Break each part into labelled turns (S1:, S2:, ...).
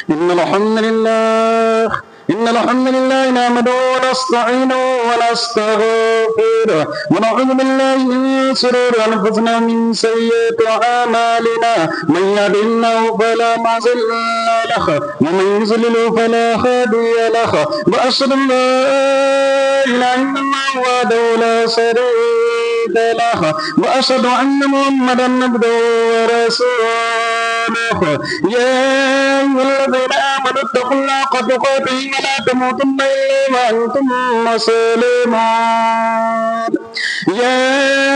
S1: إن الحمد لله نحمده ونستعينه ونستغفره ونعوذ بالله من شرور أنفسنا ومن سيئات أعمالنا من يهده الله فلا مضل له ومن يضلل فلا هادي له وأشهد أن لا إله إلا الله وحده لا شريك له وأشهد أن محمدا عبده ورسوله يا أيها الذين آمنوا اتقوا الله حق تقاته ولا تموتن إلا وأنتم مسلمون يا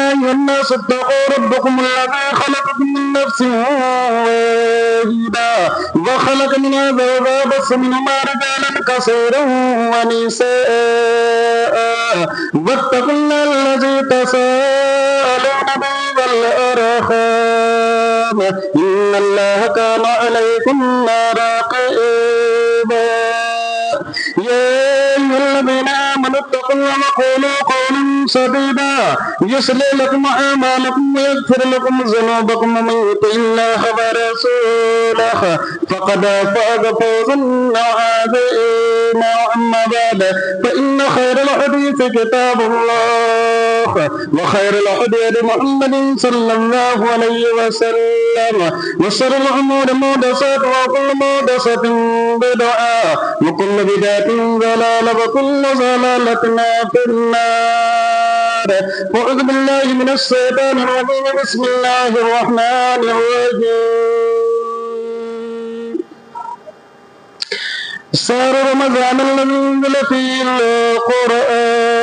S1: أيها الناس اتقوا ربكم الذي خلقكم من نفس واحدة وخلق منها زوجها وبث منهما رجالا كثيرا ونساء واتقوا الله الذي تساءلون به والأرحام إن الله كان عليكم رقيبا يا أيها الذين آمنوا اتقوا الله وقولوا قولا سديدا يصلح لكم أعمالكم ويغفر لكم ذنوبكم ومن يطع الله ورسوله فقد فاز فوزا عظيما أما بعد فإن خير الحديث كتاب الله وخير الهدي محمد صلى الله عليه وسلم وشر الأمور محدثاتها وكل محدثة بدعة وكل بدعة ضلالة وكل ضلالة في النار أعوذ بالله من الشيطان الرجيم بسم الله الرحمن الرحيم شهر رمضان الذي أنزل فيه القرآن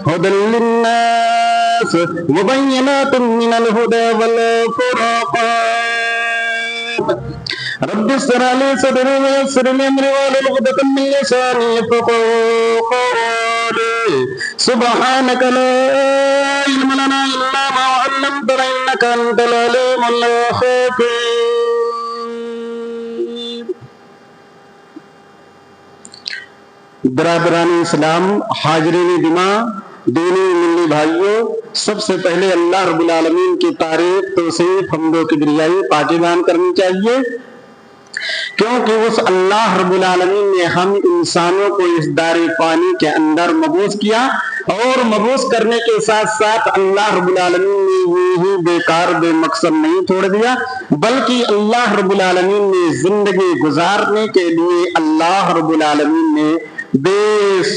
S1: هدى للناس وبينات من الهدى والفرقان رب اشرح لي صدري ويسر لي أمري واحلل عقدة من لساني يفقهوا قولي سبحانك لا علم لنا إلا ما علمتنا إنك أنت العليم الحكيم. برادران اسلام، حاضرین جمع، دینی ملی بھائیوں، سب سے پہلے اللہ رب العالمین کی تعریف، توصیف، حمد و کبریائی پاکی بیان کرنی چاہیے، کیونکہ اس اللہ رب العالمین نے ہم انسانوں کو اس دار فانی کے اندر مبعوث کیا، اور مبعوث کرنے کے ساتھ ساتھ اللہ رب العالمین نے یہی بیکار بے مقصد نہیں چھوڑ دیا، بلکہ اللہ رب العالمین نے زندگی گزارنے کے لیے اللہ رب العالمین نے بے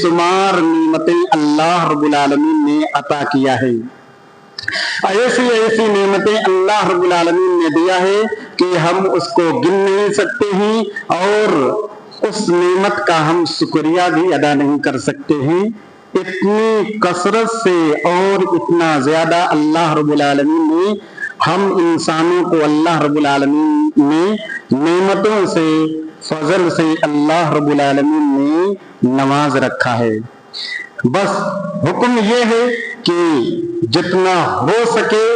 S1: شمار نعمتیں اللہ رب العالمین نے عطا کیا ہے. ایسی ایسی نعمتیں اللہ رب العالمین نے دیا ہے کہ ہم اس کو گن نہیں سکتے ہیں، اور اس نعمت کا ہم شکریہ بھی ادا نہیں کر سکتے ہیں. اتنی کثرت سے اور اتنا زیادہ اللہ رب العالمین نے ہم انسانوں کو اللہ رب العالمین نے نعمتوں سے، فضل سے اللہ رب العالمین نے نواز رکھا ہے. بس حکم یہ ہے کہ جتنا ہو سکے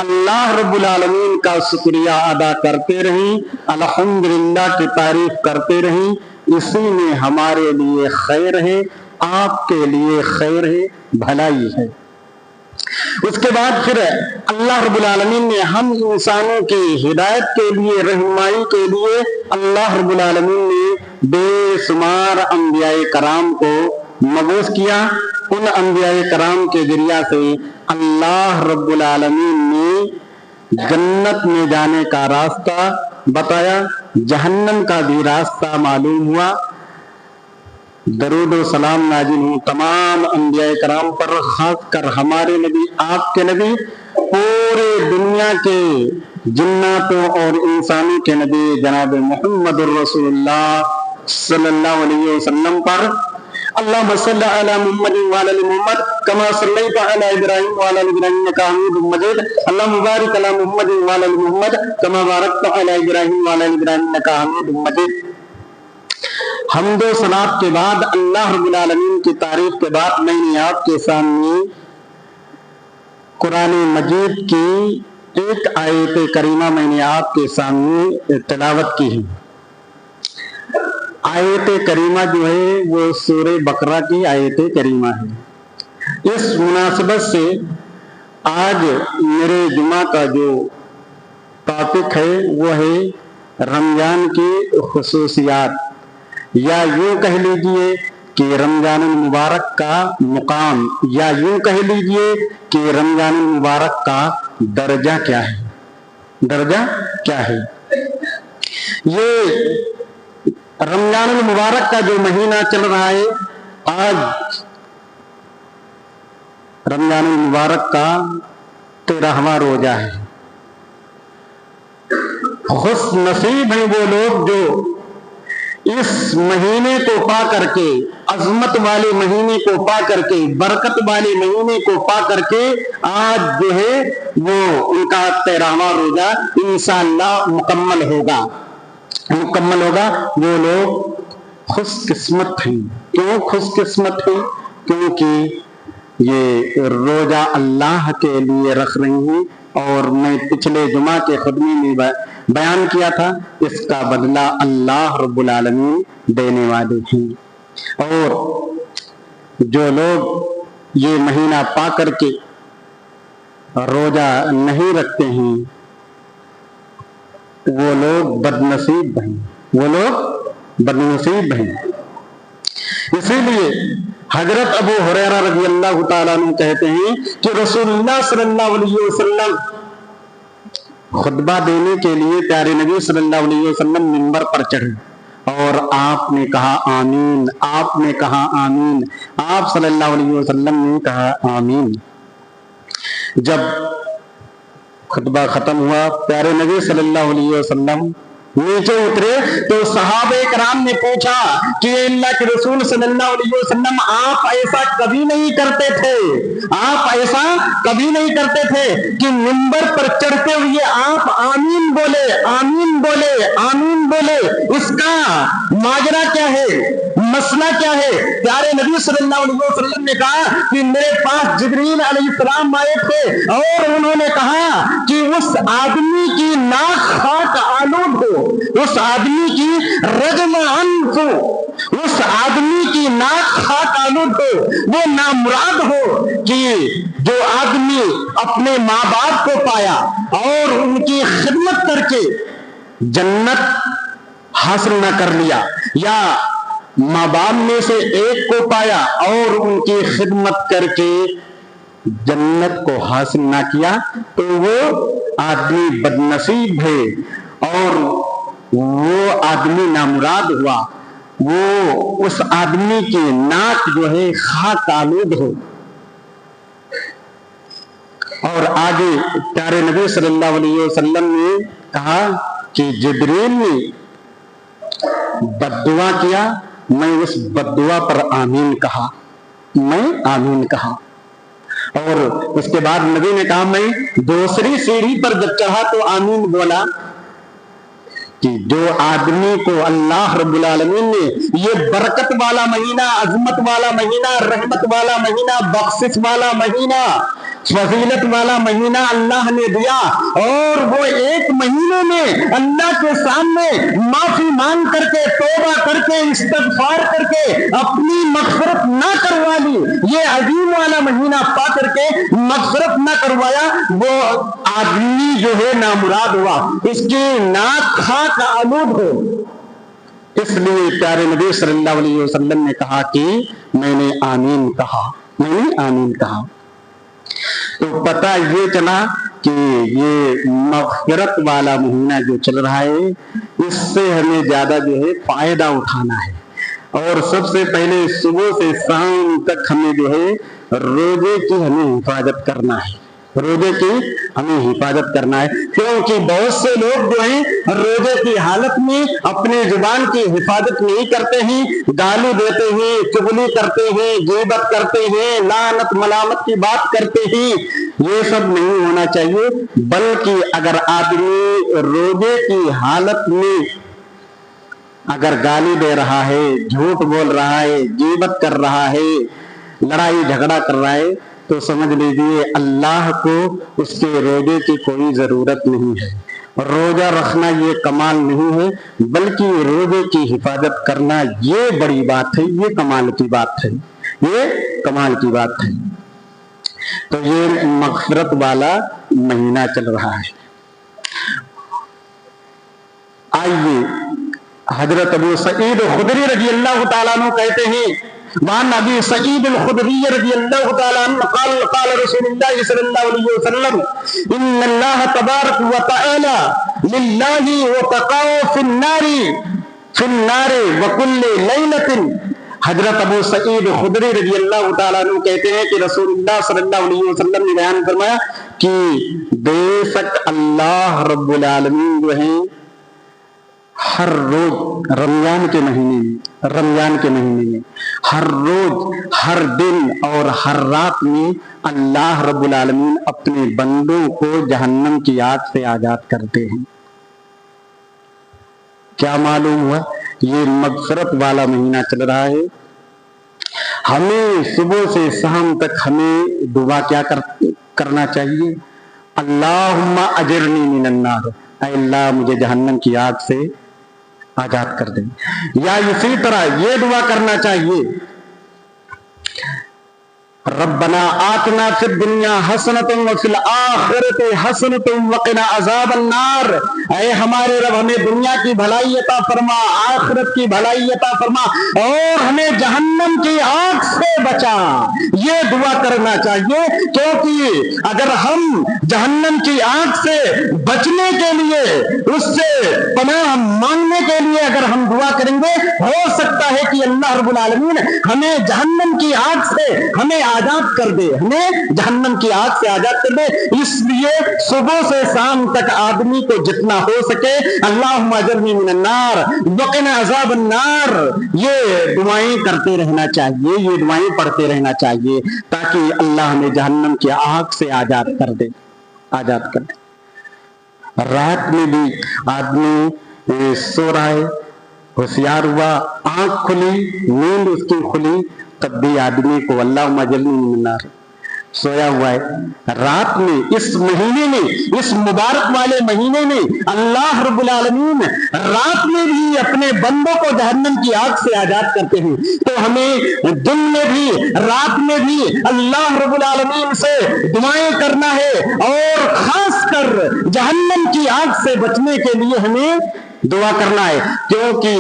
S1: اللہ رب العالمین کا شکریہ ادا کرتے رہیں، الحمدللہ کی تعریف کرتے رہیں. اسی میں ہمارے لیے خیر ہے، آپ کے لیے خیر ہے، بھلائی ہے. اس کے بعد پھر اللہ رب العالمین نے ہم انسانوں کی ہدایت کے لیے، رہنمائی کے لیے اللہ رب العالمین نے بے شمار انبیاء کرام کو مبعوث کیا. ان انبیاء کرام کے ذریعہ سے اللہ رب العالمین نے جنت میں جانے کا راستہ بتایا، جہنم کا بھی راستہ معلوم ہوا. درود و سلام نازل ہوں تمام انبیاء کرام پر، خاص کر ہمارے نبی، آپ کے نبی، پورے دنیا کے جناتوں اور انسانوں کے نبی جناب محمد الرسول اللہ صلی اللہ علیہ وسلم پر. اللہم صلی علی محمد وعلی آل محمد کما صلیت علی ابراہیم وعلی آل ابراہیم انک حمید مجید. اللہم بارک علی محمد وعلی آل محمد کما بارکت علی ابراہیم وعلی آل ابراہیم انک حمید مجید. حمد و صلات کے بعد، اللہ رب العالمین کی تعریف کے بعد، میں نے آپ کے سامنے قرآن مجید کی ایک آیت کریمہ میں نے آپ کے سامنے تلاوت کی ہے. آیت کریمہ جو ہے وہ سورہ بقرہ کی آیت کریمہ ہے. اس مناسبت سے آج میرے جمعہ کا جو ٹاپک ہے وہ ہے رمضان کی خصوصیات، یا یوں کہہ لیجئے کہ رمضان المبارک کا مقام، یا یوں کہہ لیجئے کہ رمضان المبارک کا درجہ کیا ہے، درجہ کیا ہے۔ یہ رمضان المبارک کا جو مہینہ چل رہا ہے، آج رمضان المبارک کا 13واں روزہ ہے۔ خوش نصیب ہیں وہ لوگ جو اس مہینے کو پا کر کے، عظمت والے مہینے کو پا کر کے، برکت والے مہینے کو پا کر کے آج جو ہے وہ ان کا 13واں روزہ انشاءاللہ مکمل ہوگا۔ وہ لوگ خوش قسمت ہیں۔ کیوں خوش قسمت ہیں؟ کیونکہ یہ روزہ اللہ کے لیے رکھ رہی ہیں، اور میں پچھلے جمعہ کے خطبے میں بیان کیا تھا، اس کا بدلہ اللہ رب العالمین دینے والے ہیں۔ اور جو لوگ یہ مہینہ پا کر کے روزہ نہیں رکھتے ہیں، وہ لوگ بدنصیب ہیں۔ اسی لیے حضرت ابو ہریرہ رضی اللہ تعالیٰ عنہ کہتے ہیں کہ رسول اللہ صلی اللہ علیہ وسلم خطبہ دینے کے لیے پیارے نبی صلی اللہ علیہ وسلم منبر پر چڑھے، اور آپ نے کہا آمین، آپ نے کہا آمین، آپ صلی اللہ علیہ وسلم نے کہا آمین۔ جب خطبہ ختم ہوا، پیارے نبی صلی اللہ علیہ وسلم نیچے اترے تو صحابہ کرام نے پوچھا کہ اللہ کے رسول صلی اللہ علیہ وسلم آپ ایسا کبھی نہیں کرتے تھے کہ منبر پر چڑھتے ہوئے آپ آمین بولے، اس کا ماجرا کیا ہے، مسئلہ کیا ہے؟ پیارے نبی صلی اللہ علیہ وسلم نے کہا کہ میرے پاس جبریل علیہ السلام آئے تھے، اور انہوں نے کہا کہ اس آدمی کی ناک خاک آلود ہو، اس آدمی کی رجم انف، اس آدمی کی ناک خاک آلود ہو، وہ نامراد ہو کہ جو آدمی اپنے ماں باپ کو پایا اور ان کی خدمت کر کے جنت حاصل نہ کر لیا، یا ماں باپ میں سے ایک کو پایا اور ان کی خدمت کر کے جنت کو حاصل نہ کیا، تو وہ آدمی بدنصیب ہے، اور وہ آدمی نامراد ہوا، وہ اس آدمی کی ناک جو ہے خاک آلود ہو۔ اور آگے پیارے نبی صلی اللہ علیہ وسلم نے کہا کہ جبریل نے بد دعا کیا، میں اس بد دعا پر آمین کہا، اور اس کے بعد نبی نے کہا میں دوسری سیڑھی پر جب چڑھا تو آمین بولا کہ جو آدمی کو اللہ رب العالمین نے یہ برکت والا مہینہ، عظمت والا مہینہ، رحمت والا مہینہ، بخشش والا مہینہ، فضیلت والا مہینہ اللہ نے دیا، اور وہ ایک مہینے میں اللہ کے سامنے معافی مانگ کر کے، توبہ کر کے، استغفار کر کے اپنی مغفرت نہ کروا لی، یہ عظیم والا مہینہ پا کر کے مغفرت نہ کروایا، وہ آدمی جو ہے نامراد ہوا، اس کی ناک خاک آلود ہو۔ اس لیے پیارے نبی صلی اللہ علیہ وسلم نے کہا کہ میں نے آمین کہا۔ تو پتہ یہ چلا کہ یہ مغفرت والا مہینہ جو چل رہا ہے، اس سے ہمیں زیادہ جو ہے فائدہ اٹھانا ہے، اور سب سے پہلے صبح سے شام تک ہمیں جو ہے روزے کی ہمیں حفاظت کرنا ہے، کیونکہ بہت سے لوگ جو ہیں روزے کی حالت میں اپنے زبان کی حفاظت نہیں کرتے ہیں، گالی دیتے ہیں، چغلی کرتے ہیں، غیبت کرتے ہیں، لعنت ملامت کی بات کرتے ہیں۔ یہ سب نہیں ہونا چاہیے، بلکہ اگر آدمی روزے کی حالت میں اگر گالی دے رہا ہے، جھوٹ بول رہا ہے، غیبت کر رہا ہے، لڑائی جھگڑا کر رہا ہے، تو سمجھ لیجیے اللہ کو اس کے روزے کی کوئی ضرورت نہیں ہے۔ روزہ رکھنا یہ کمال نہیں ہے، بلکہ روزے کی حفاظت کرنا یہ بڑی بات ہے، یہ کمال کی بات ہے۔ تو یہ مغفرت والا مہینہ چل رہا ہے۔ آئیے حضرت ابو سعید خدری رضی اللہ تعالیٰ عنہ کہتے ہیں وعن ابی سعید الخدری رضی اللہ تعالیٰ عنہ قال قال رسول اللہ صلی اللہ علیہ وسلم ان اللہ تبارک و تعالی للہ وتقاء فی النار وکل لیلۃ. حضرت ابو سعید خدری رضی اللہ تعالیٰ عنہ کہتے ہیں کہ رسول اللہ صلی اللہ علیہ وسلم نے بیان فرمایا کہ بے شک اللہ رب العالمین جو ہیں ہر روز رمضان کے مہینے میں ہر روز ہر دن اور ہر رات میں اللہ رب العالمین اپنے بندوں کو جہنم کی آگ سے آزاد کرتے ہیں. کیا معلوم ہوا؟ یہ مغفرت والا مہینہ چل رہا ہے. ہمیں صبح سے شام تک ہمیں دعا کیا کرنا چاہیے؟ اللہم اجرنی من النار، اے اللہ مجھے جہنم کی آگ سے آزاد کر دیں. یا اسی طرح یہ دعا کرنا چاہیے ربنا آتنا فی الدنیا حسنۃ وفی الآخرۃ حسنۃ وقنا عذاب النار. اے ہمارے رب ہمیں دنیا کی بھلائی عطا فرما، آخرت کی بھلائی عطا فرما اور ہمیں جہنم کی آگ سے بچا. یہ دعا کرنا چاہیے کیونکہ اگر ہم جہنم کی آگ سے بچنے کے لیے، اس سے پناہ مانگنے کے لیے اگر ہم دعا کریں گے، ہو سکتا ہے کہ اللہ رب العالمین ہمیں جہنم کی آگ سے ہمیں آزاد کر دے، ہمیں جہنم کی آگ سے آزاد کر دے. اس لیے صبح سے شام تک آدمی کو جتنا ہو سکے اللہم اجرنی من النار وقنا عذاب النار، یہ دعائیں کرتے رہنا چاہیے، یہ دعائیں پڑھتے رہنا چاہیے تاکہ اللہ ہمیں جہنم کی آگ سے آزاد کر دے. رات میں بھی آدمی سو رہا ہے، ہوشیار ہوا، آنکھ کھلی، نیند اس کی کھلی، تب بھی آدمی کو اللہم اجرنی من النار سویا ہوا ہے. رات میں اس مہینے میں، اس مبارک والے مہینے میں اللہ رب العالمین رات میں بھی اپنے بندوں کو جہنم کی آگ سے آزاد کرتے ہیں. تو ہمیں دن میں بھی رات میں بھی اللہ رب العالمین سے دعائیں کرنا ہے اور خاص کر جہنم کی آگ سے بچنے کے لیے ہمیں دعا کرنا ہے، کیونکہ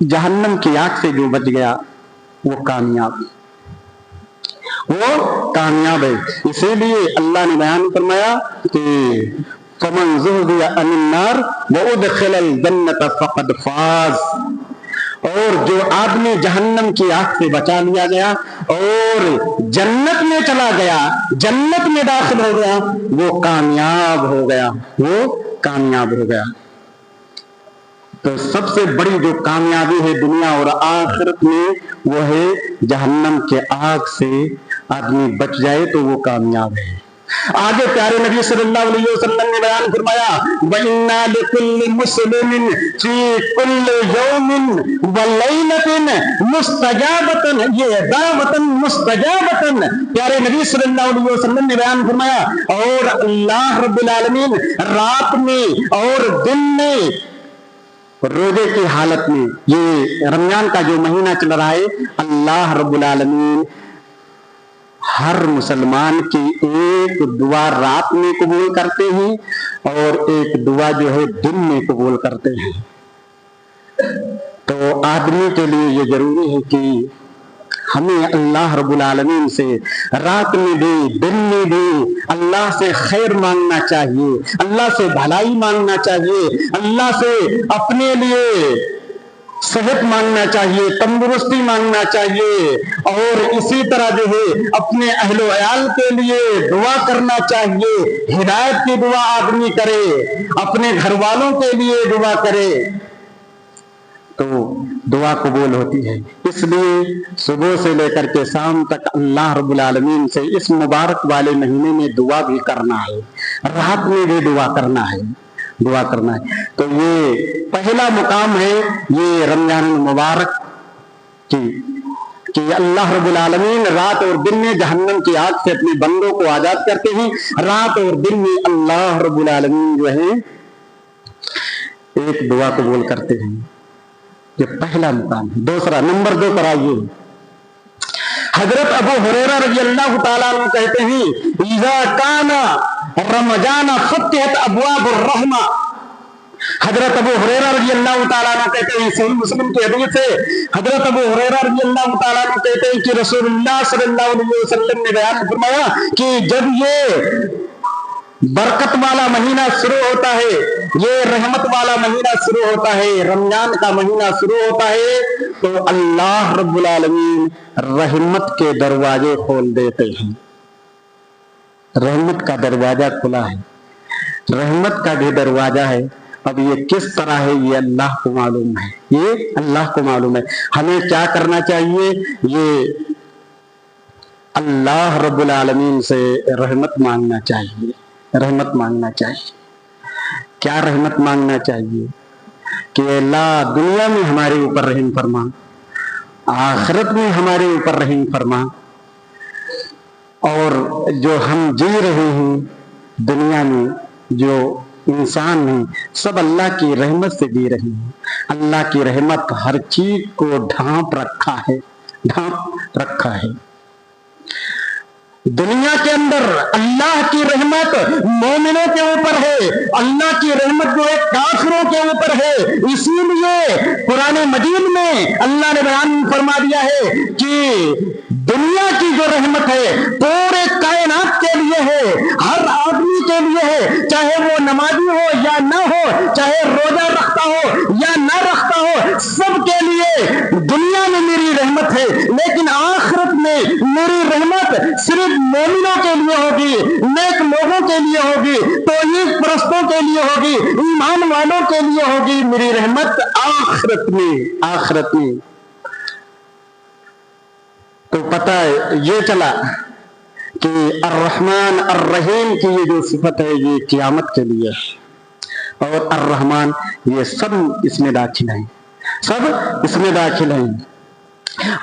S1: جہنم کی آگ سے جو بچ گیا وہ کامیاب ہے. اسی لیے اللہ نے بیان فرمایا کہ فَمَنْ زُحْزِحَ عَنِ النَّارِ وَأُدْخِلَ الْجَنَّةَ فَقَدْ فَازَ. اور جو آدمی جہنم کی آگ سے بچا لیا گیا اور جنت میں چلا گیا، جنت میں داخل ہو گیا، وہ کامیاب ہو گیا. تو سب سے بڑی جو کامیابی ہے دنیا اور آخرت میں وہ ہے جہنم کے آگ سے آدمی بچ جائے تو وہ کامیاب ہے. آگے پیارے نبی صلی اللہ علیہ وسلم نے بیان فرمایا وَإِنَّا لِكُلِّ مُسْلِمٍ فِي كُلِّ يَوْمٍ وَلَيْلَةٍ مُسْتَجَابَةً، یہ دعوةً مُسْتَجَابَةً. پیارے نبی صلی اللہ علیہ وسلم نے بیان فرمایا اور اللہ رب العالمین رات میں اور دن میں روزے کی حالت میں، یہ رمضان کا جو مہینہ چل رہا ہے، اللہ رب العالمین ہر مسلمان کی ایک دعا رات میں قبول کرتے ہیں اور ایک دعا جو ہے دن میں قبول کرتے ہیں. تو آدمی کے لیے یہ ضروری ہے کہ ہمیں اللہ رب العالمین سے رات میں بھی دن میں بھی اللہ سے خیر مانگنا چاہیے، اللہ سے بھلائی مانگنا چاہیے، اللہ سے اپنے لیے صحت مانگنا چاہیے، تندرستی مانگنا چاہیے اور اسی طرح جو ہے اپنے اہل و عیال کے لیے دعا کرنا چاہیے. ہدایت کی دعا آدمی کرے، اپنے گھر والوں کے لیے دعا کرے تو دعا قبول ہوتی ہے. اس لیے صبح سے لے کر کے شام تک اللہ رب العالمین سے اس مبارک والے مہینے میں دعا بھی کرنا ہے، رات میں بھی دعا کرنا ہے. تو یہ پہلا مقام ہے یہ رمضان المبارک کہ اللہ رب العالمین رات اور دن میں جہنم کی آگ سے اپنے بندوں کو آزاد کرتے ہیں. رات اور دن میں اللہ رب العالمین جو ہے ایک دعا قبول کرتے ہیں. یہ پہلا مقام ہے. دوسرا نمبر 2 پر آئیے. حضرت ابو ہریرہ رضی اللہ تعالیٰ عنہ کہتے ہیں اذا کان رمضان فتحت ابواب الرحمہ. حضرت ابو ہریرہ رضی اللہ تعالیٰ عنہ کہتے ہیں، صحیح مسلم کی حدیث ہے، حضرت ابو ہریرہ رضی اللہ تعالیٰ عنہ کہتے ہیں کہ رسول اللہ صلی اللہ علیہ وسلم نے بیان فرمایا کہ جب یہ برکت والا مہینہ شروع ہوتا ہے، یہ رحمت والا مہینہ شروع ہوتا ہے، رمضان کا مہینہ شروع ہوتا ہے، تو اللہ رب العالمین رحمت کے دروازے کھول دیتے ہیں۔ رحمت کا دروازہ کھلا ہے، رحمت کا بھی دروازہ ہے۔ اب یہ کس طرح ہے یہ اللہ کو معلوم ہے، یہ اللہ کو معلوم ہے۔ ہمیں کیا کرنا چاہیے؟ یہ اللہ رب العالمین سے رحمت مانگنا چاہیے، رحمت مانگنا چاہیے۔ کیا رحمت مانگنا چاہیے؟ کہ اللہ دنیا میں ہمارے اوپر رحم فرما، آخرت میں ہمارے اوپر رحم فرما، اور جو ہم جی رہے ہیں دنیا میں، جو انسان ہیں، سب اللہ کی رحمت سے جی رہے ہیں۔ اللہ کی رحمت ہر چیز کو ڈھانپ رکھا ہے، ڈھانپ رکھا ہے۔ دنیا کے اندر اللہ کی رحمت مومنوں کے اوپر ہے، اللہ کی رحمت جو ہے کافروں کے اوپر ہے۔ اسی لیے قرآن مجید میں اللہ نے بیان فرما دیا ہے کہ دنیا کی جو رحمت ہے پورے کائنات کے لیے ہے، ہر آدمی کے لیے ہے، چاہے وہ نمازی ہو یا نہ ہو، چاہے روزہ رکھتا ہو یا نہ رکھتا ہو، سب کے لیے دنیا میں میری رحمت ہے، لیکن آخرت میں میری رحمت صرف مومنوں کے لیے ہوگی، نیک لوگوں کے لیے ہوگی، توحید پرستوں کے لیے ہوگی، ایمان والوں کے لیے ہوگی میری رحمت آخرت میں، آخرت میں۔ تو پتہ یہ چلا کہ الرحمن الرحیم کی یہ جو صفت ہے یہ قیامت کے لیے ہے، اور الرحمن یہ سب اس میں داخل ہیں، سب اس میں داخل ہیں۔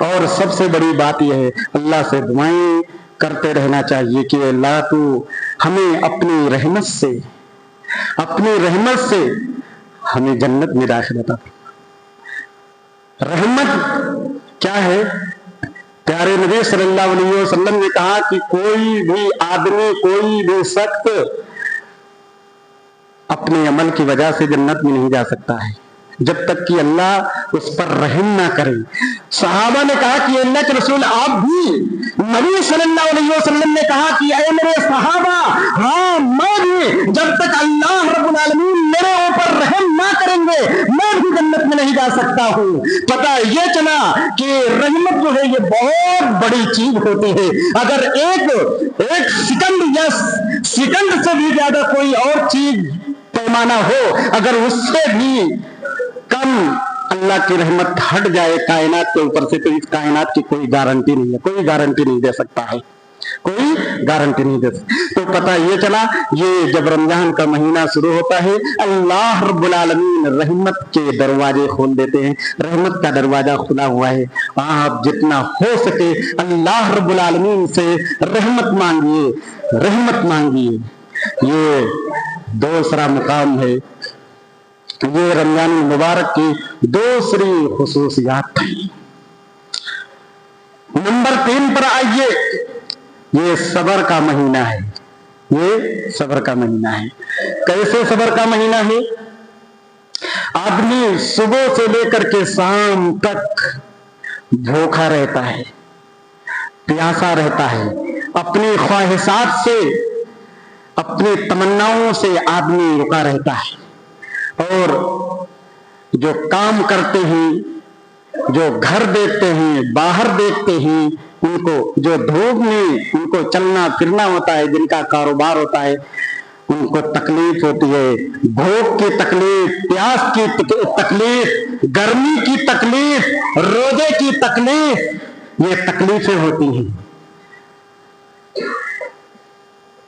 S1: اور سب سے بڑی بات یہ ہے اللہ سے دعائیں کرتے رہنا چاہیے کہ اللہ تو ہمیں اپنی رحمت سے، اپنی رحمت سے ہمیں جنت میں داخل عطا فرما۔ رحمت کیا ہے؟ پیارے نبی صلی اللہ علیہ وسلم نے کہا کہ کوئی بھی آدمی، کوئی بھی شخص اپنے عمل کی وجہ سے جنت میں نہیں جا سکتا ہے جب تک کہ اللہ اس پر رحم نہ کرے۔ صحابہ نے کہا کہ اللہ کے رسول آپ بھی؟ نبی صلی اللہ علیہ وسلم نے کہا کہ اے میرے صحابہ، ہاں میں بھی، جب تک اللہ رب العالمین میرے اوپر رحم نہ کریں گے میں بھی جنت میں نہیں جا سکتا ہوں۔ پتہ یہ چلا کہ رحمت جو ہے یہ بہت بڑی چیز ہوتی ہے۔ اگر ایک سیکنڈ یا سیکنڈ سے بھی زیادہ کوئی اور چیز پیمانہ ہو، اگر اس سے بھی کم اللہ کی رحمت ہٹ جائے کائنات کے اوپر سے، تو اس کائنات کی کوئی گارنٹی نہیں ہے، کوئی گارنٹی نہیں دے سکتا ہے، کوئی گارنٹی نہیں دے سکتا۔ تو پتہ یہ چلا یہ جب رمضان کا مہینہ شروع ہوتا ہے اللہ رب العالمین رحمت کے دروازے کھول دیتے ہیں، رحمت کا دروازہ کھلا ہوا ہے۔ آپ جتنا ہو سکے اللہ رب العالمین سے رحمت مانگیے، رحمت مانگیے۔ یہ دوسرا مقام ہے، یہ رمضان المبارک کی دوسری خصوصیات ہیں۔ نمبر 3 پر آئیے، یہ صبر کا مہینہ ہے، یہ صبر کا مہینہ ہے۔ کیسے صبر کا مہینہ ہے؟ آدمی صبح سے لے کر کے شام تک بھوکا رہتا ہے، پیاسا رہتا ہے، اپنی خواہشات سے، اپنی تمناؤں سے آدمی رکا رہتا ہے، اور جو کام کرتے ہیں، جو گھر دیکھتے ہیں، باہر دیکھتے ہیں، ان کو جو دھوپ میں ان کو چلنا پھرنا ہوتا ہے، جن کا کاروبار ہوتا ہے، ان کو تکلیف ہوتی ہے، بھوک کی تکلیف، پیاس کی تکلیف، گرمی کی تکلیف، روزے کی تکلیف، یہ تکلیفیں ہوتی ہیں۔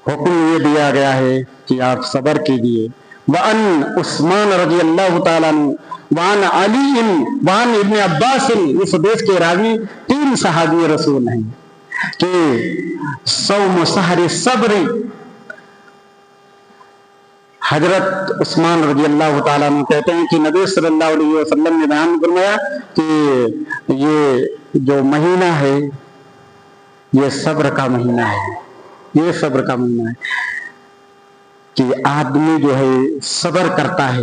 S1: حکم یہ دیا گیا ہے کہ آپ صبر کیجیے۔ وَأَنْ عثمان رضی اللہ تعالیٰ عنہ وعن علی وعن ابن عباس، اس حدیث کے راوی 3 صحابی رسول ہیں کہ صوم سحر صبر، حضرت عثمان رضی اللہ تعالیٰ عنہ کہتے ہیں کہ نبی صلی اللہ علیہ وسلم نے بیان فرمایا کہ یہ جو مہینہ ہے یہ صبر کا مہینہ ہے، یہ صبر کا مہینہ ہے کہ آدمی جو ہے صبر کرتا ہے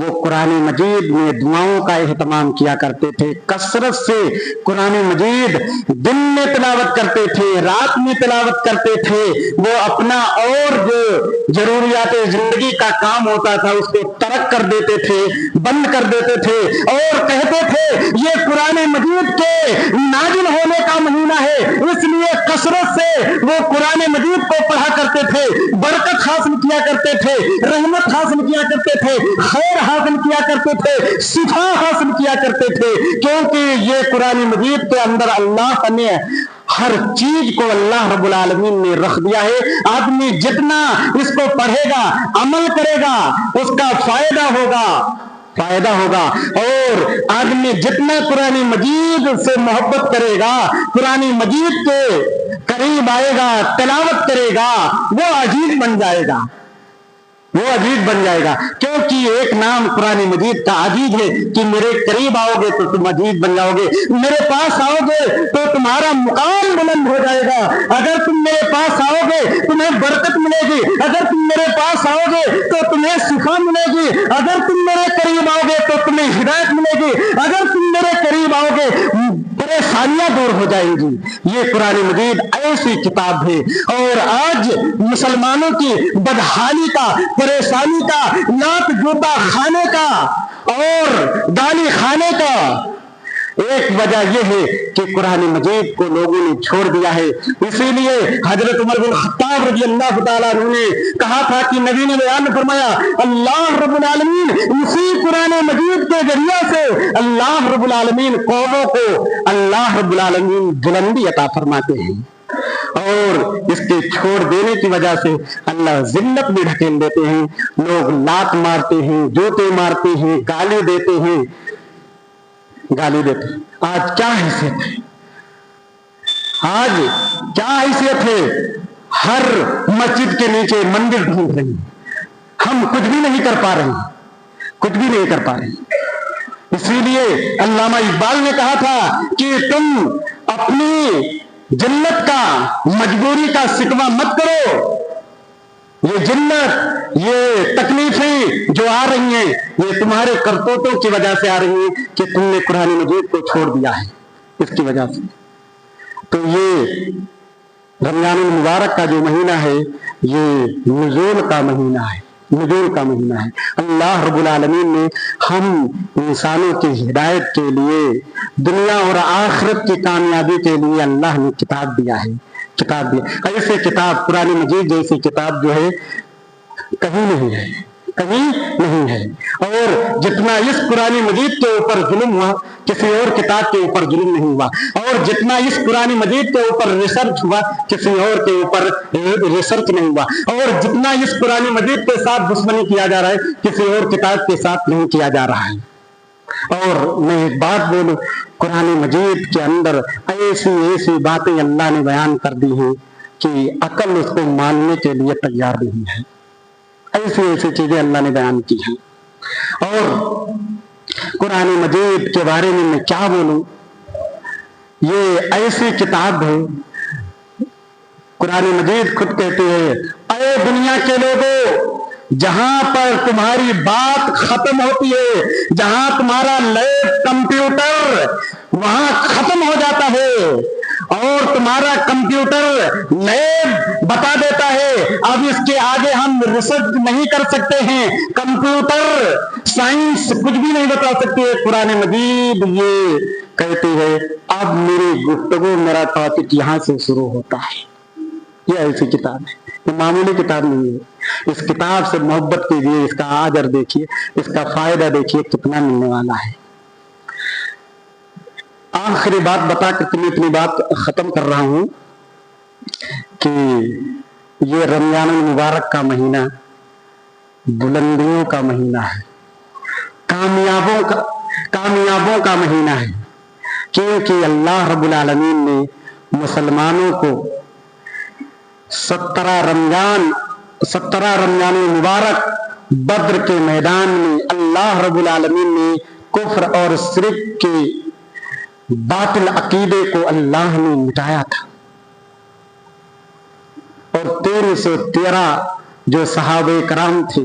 S1: وہ قرآن مجید میں دعاؤں کا اہتمام کیا کرتے تھے، کثرت سے قرآن مجید دن میں تلاوت کرتے تھے، رات میں تلاوت کرتے تھے۔ وہ اپنا اور جو ضروریات زندگی کا کام ہوتا تھا اس کو ترک کر دیتے تھے، بند کر دیتے تھے، اور کہتے تھے یہ قرآن مجید کے نازل ہونے کا مہینہ ہے، اس لیے کثرت سے وہ قرآن مجید کو پڑھا کرتے تھے، برکت حاصل کیا کرتے تھے، رحمت حاصل کیا کرتے تھے، خیر حاصل کیا کرتے تھے، شفا حاصل کیا کرتے تھے، کیونکہ یہ قرآن مجید کے اندر اللہ نے ہر چیز کو اللہ رب العالمین نے رکھ دیا ہے۔ آدمی جتنا اس کو پڑھے گا، عمل کرے گا، اس کا فائدہ ہوگا، اور آدمی جتنا قرآن مجید سے محبت کرے گا، قرآن مجید کے قریب آئے گا، تلاوت کرے گا، وہ عزیز بن جائے گا، کیونکہ ایک نام قرآن مجید کا عزیز ہے کہ میرے قریب آؤ گے تو تم عزیز بن جاؤ گے، میرے پاس آؤ گے تو تمہارا مقام بلند ہو جائے گا، اگر تم میرے پاس آؤ گے تمہیں برکت ملے گی، اگر تم میرے پاس آؤ گے تو تمہیں شفا ملے گی، اگر تم میرے قریب آؤ گے تو تمہیں ہدایت ملے گی، اگر تم میرے قریب آؤ گے پریشانیاں دور ہو جائیں گی۔ یہ قرآن مجید ایسی کتاب ہے، اور آج مسلمانوں کی بدحالی کا، پریشانی کا، لات جوتا کھانے کا اور گالی کھانے کا ایک وجہ یہ ہے کہ قرآن مجید کو لوگوں نے چھوڑ دیا ہے۔ اسی لیے حضرت عمر بن خطاب رضی اللہ تعالیٰ عنہ نے کہا تھا کہ نبی نے بیان فرمایا، اللہ رب العالمین اسی قرآن مجید کے ذریعے سے اللہ رب العالمین قوموں کو اللہ رب العالمین بلندی عطا فرماتے ہیں، اور اس کے چھوڑ دینے کی وجہ سے اللہ ذلت میں ڈھکیل دیتے ہیں، لوگ لات مارتے ہیں، جوتے مارتے ہیں، گالی دیتے ہیں۔ آج کیا حیثیت ہے؟ ہر مسجد کے نیچے مندر ڈھونڈ رہے ہیں، ہم کچھ بھی نہیں کر پا رہے ہیں۔ اسی لیے علامہ اقبال نے کہا تھا کہ تم اپنی جنت کا، مجبوری کا شکوہ مت کرو، یہ جنت، یہ تکلیفیں جو آ رہی ہیں یہ تمہارے کرتوتوں کی وجہ سے آ رہی ہیں کہ تم نے قرآن مجید کو چھوڑ دیا ہے، اس کی وجہ سے۔ تو یہ رمضان المبارک کا جو مہینہ ہے یہ نزول کا مہینہ ہے، اللہ رب العالمین نے ہم انسانوں کی ہدایت کے لیے، دنیا اور آخرت کی کامیابی کے لیے اللہ نے کتاب دیا ہے۔ ایسے کتاب، قرآن مجید جیسی کتاب جو ہے کہیں نہیں ہے، اور جتنا اس قرآن مجید کے اوپر ظلم ہوا کسی اور کتاب کے اوپر ظلم نہیں ہوا، اور جتنا اس قرآن مجید کے اوپر ریسرچ ہوا کسی اور کے اوپر ریسرچ نہیں ہوا، اور جتنا اس قرآن مجید کے ساتھ دشمنی کیا جا رہا ہے کسی اور کتاب کے ساتھ نہیں کیا جا رہا ہے۔ اور میں ایک بات بولوں، قرآن مجید کے اندر ایسی باتیں اللہ نے بیان کر دی ہیں کہ عقل اس کو ماننے کے لیے تیار نہیں ہے، ایسی چیزیں اللہ نے بیان کی ہیں۔ اور قرآن مجید کے بارے میں کیا بولوں، یہ ایسی کتاب ہے، قرآن مجید خود کہتے ہیں، اے دنیا کے لوگوں، جہاں پر تمہاری بات ختم ہوتی ہے، جہاں تمہارا لیب کمپیوٹر وہاں ختم ہو جاتا ہے، اور تمہارا کمپیوٹر لیب بتا دیتا ہے اب اس کے آگے ہم ریسرچ نہیں کر سکتے ہیں، کمپیوٹر سائنس کچھ بھی نہیں بتا سکتے، قرآن مجید یہ کہتی ہے اب میری گفتگو، میرا ٹاپک یہاں سے شروع ہوتا ہے۔ یہ ایسی کتاب ہے، یہ معمولی کتاب نہیں ہے۔ اس کتاب سے محبت کیجیے، اس کا اجر دیکھیے، اس کا فائدہ دیکھیے کتنا ملنے والا ہے۔ آخری بات بتا کر میں اپنی بات ختم کر رہا ہوں کہ یہ رمضان المبارک کا مہینہ بلندیوں کا مہینہ ہے، کامیابوں کا مہینہ ہے، کیونکہ اللہ رب العالمین نے مسلمانوں کو 17 رمضان المبارک بدر کے میدان میں اللہ رب العالمین نے کفر اور شرک کے باطل عقیدے کو اللہ نے مٹایا تھا، اور 1313 جو صحابہ کرام تھے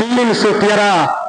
S1: 313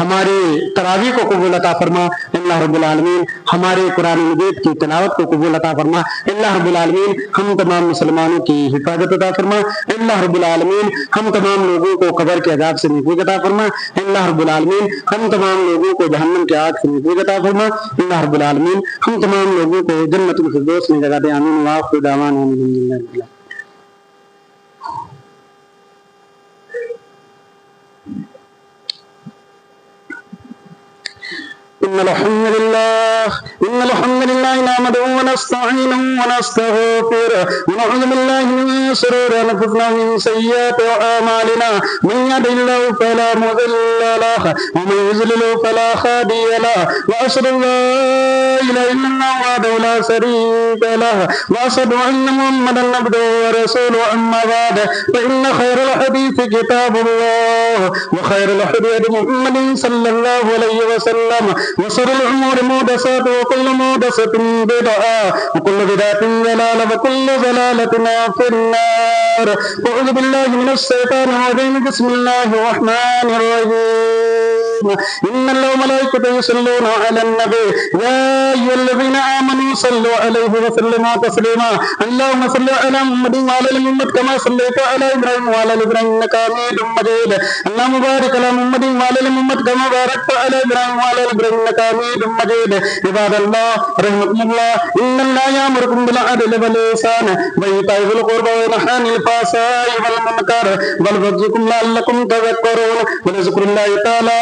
S1: ہمارے تراویح کو قبول عطا فرما اللہ رب العالمین، ہمارے قرآن مجید کی تلاوت کو قبول عطا فرما اللہ رب العالمین، ہم تمام مسلمانوں کی حفاظت عطا فرما اللہ رب العالمین، ہم تمام لوگوں کو قبر کے عذاب سے محفوظ عطا فرما اللہ رب العالمین، ہم تمام لوگوں کو جہنم کے آگ سے محفوظ عطا فرما اللہ رب العالمین، ہم تمام لوگوں کو جنت الفردوس میں جگہ دے آمین وآخر دعوانا الحمد للہ رب العالمین۔ إن الحمد لله نحمده ونستعينه ونستغفره ونعوذ بالله من شرور أنفسنا ومن سيئات أعمالنا، من يهده الله فلا مضل له ومن يضلل فلا هادي له، وأشهد أن لا إله إلا الله وحده لا شريك له، وأشهد أن محمدا عبده ورسوله، أما بعد فإن خير الحديث كتاب الله وخير الهدي هدي محمد صلى الله عليه وسلم، وشر الأمور محدثاتها وكل محدثة بدعة وكل بدعة ضلالة وكل ضلالة في النار۔ أعوذ بالله من الشيطان الرجيم، بسم الله الرحمن الرحيم، إن الله وملائكته يصلون على النبي يا أيها الذين آمنوا صلوا عليه وسلموا تسليما، اللهم صل على محمد وعلى آل محمد كما صليت على إبراهيم وعلى آل إبراهيم إنك حميد مجيد، اللهم بارك على محمد وعلى آل محمد كما باركت على إبراهيم وعلى آل إبراهيم إنك حميد مجيد۔ عباد الله رحمكم الله، إن الله يأمركم بالعدل والإحسان وإيتاء ذي القربى وينهى عن الفحشاء والمنكر والبغي يعظكم لعلكم تذكرون، ولذكر الله تعالى